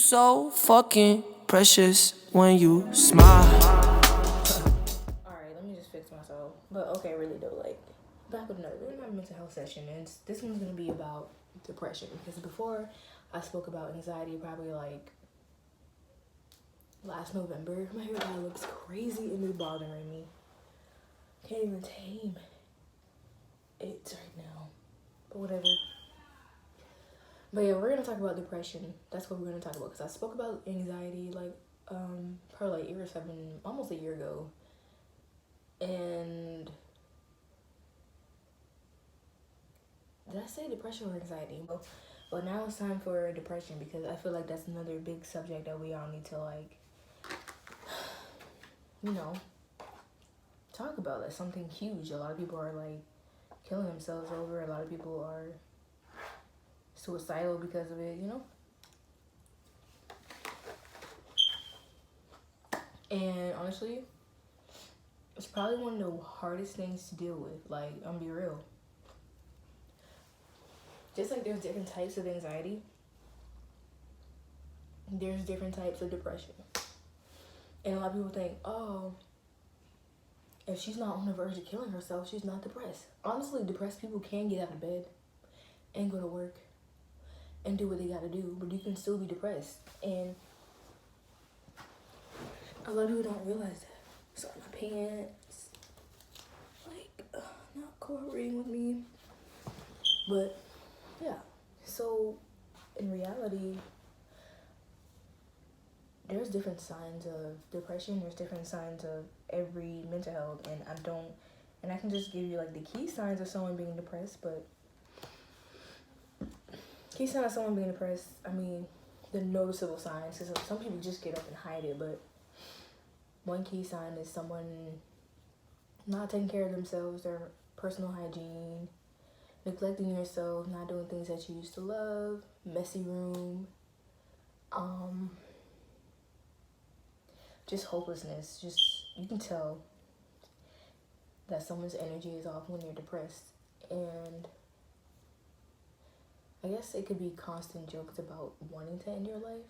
so fucking precious when you smile. Alright, let me just fix myself. But okay, really though, like, back with another. We're in my mental health session, and this one's gonna be about depression. Because before I spoke about anxiety, probably like last November, my hair dye looks crazy and it's bothering me. Can't even tame it right now. But whatever. But yeah, we're gonna talk about depression. That's what we're gonna talk about. Because I spoke about anxiety like probably like 8 or 7, almost a year ago. And did I say depression or anxiety? But now it's time for depression because I feel like that's another big subject that we all need to like, you know, talk about. That's something huge. A lot of people are like killing themselves over. A lot of people are suicidal because of it, you know? And honestly, it's probably one of the hardest things to deal with. Like, I'm be real. Just like there's different types of anxiety, there's different types of depression. And a lot of people think, oh, if she's not on the verge of killing herself, she's not depressed. Honestly, depressed people can get out of bed and go to work and do what they gotta do, but you can still be depressed. And a lot of people don't realize that. So my pants, like, not cooperating with me. But yeah, so in reality, there's different signs of depression. There's different signs of every mental health, and I can just give you like the key signs of someone being depressed. But key signs of someone being depressed, I mean, the noticeable signs. Because some people just get up and hide it, but one key sign is someone not taking care of themselves, their personal hygiene, neglecting yourself, not doing things that you used to love, messy room, just hopelessness. Just, you can tell that someone's energy is off when they're depressed. And I guess it could be constant jokes about wanting to end your life.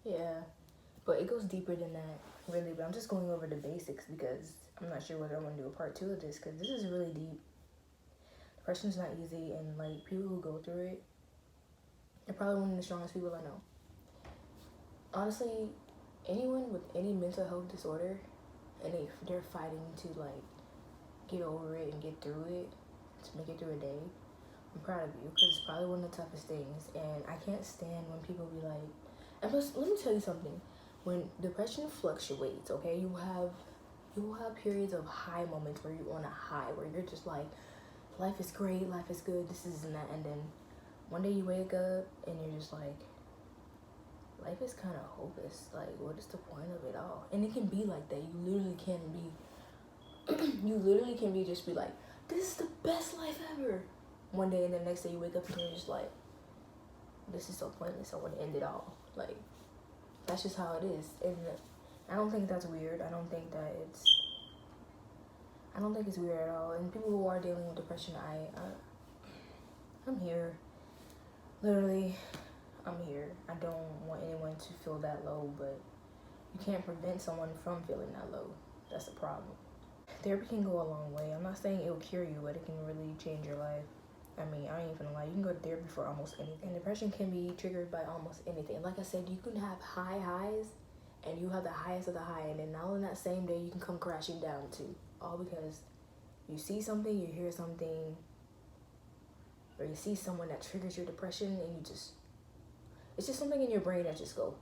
Yeah, but it goes deeper than that, really. But I'm just going over the basics because I'm not sure whether I'm going to do a part 2 of this because this is really deep. Depression's not easy, and like people who go through it, they're probably one of the strongest people I know. Honestly, anyone with any mental health disorder and they're fighting to like get over it and get through it, to make it through a day, I'm proud of you because it's probably one of the toughest things. And I can't stand when people be like, and plus, let me tell you something. When depression fluctuates, okay, you will have periods of high moments where you're on a high, where you're just like, life is great, life is good, this is and that, and then one day you wake up and you're just like, life is kind of hopeless. Like, what is the point of it all? And it can be like that. You literally can be, you literally can be just be like, this is the best life ever. One day and the next day you wake up and you're just like, this is so pointless. I want to end it all. Like, that's just how it is. And I don't think that's weird. I don't think it's weird at all. And people who are dealing with depression, I'm here. Literally, I'm here. I don't want anyone to feel that low, but you can't prevent someone from feeling that low. That's the problem. Therapy can go a long way. I'm not saying it'll cure you, but it can really change your life. I mean, I ain't even gonna lie. You can go to therapy for almost anything. And depression can be triggered by almost anything. Like I said, you can have high highs, and you have the highest of the high, and then now in that same day, you can come crashing down too. All because you see something, you hear something, or you see someone that triggers your depression, and it's just something in your brain that just go,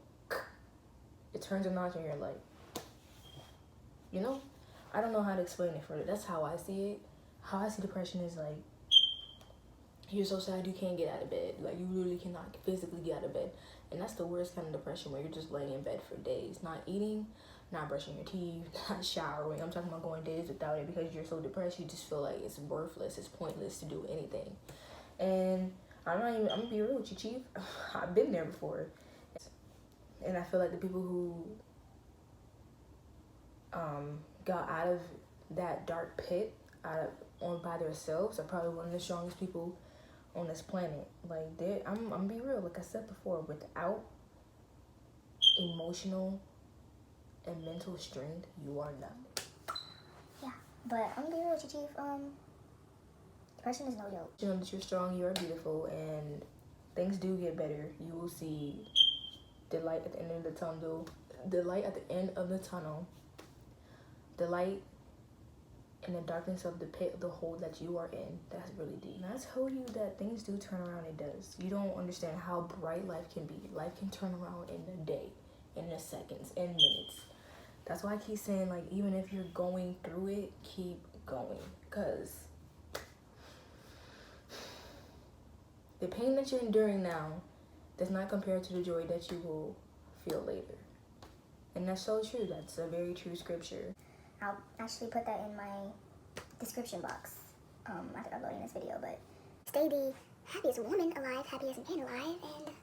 it turns a notch, and you're like, you know? I don't know how to explain it further. That's how I see it. How I see depression is like, you're so sad you can't get out of bed. Like, you literally cannot physically get out of bed. And that's the worst kind of depression, where you're just laying in bed for days, not eating, not brushing your teeth, not showering. I'm talking about going days without it because you're so depressed, you just feel like it's worthless, it's pointless to do anything. And I'm gonna be real with you, Chief. I've been there before. And I feel like the people who got out of that dark pit on by themselves are probably one of the strongest people on this planet. Like, I'm gonna be real. Like I said before, without emotional and mental strength, you are nothing. Yeah, but I'm gonna be real with you, Chief. Depression is no joke. You know that you're strong, you are beautiful, and things do get better. You will see the light at the end of the tunnel. The light at the end of the tunnel. The light in the darkness of the pit, the hole that you are in. That's really deep. And I tell you that things do turn around. It does. You don't understand how bright life can be. Life can turn around in a day, in the seconds, in minutes. That's why I keep saying, like, even if you're going through it, keep going. Because the pain that you're enduring now does not compare to the joy that you will feel later. And that's so true. That's a very true scripture. I'll actually put that in my description box after uploading this video. But stay the happiest woman alive, happiest man alive, and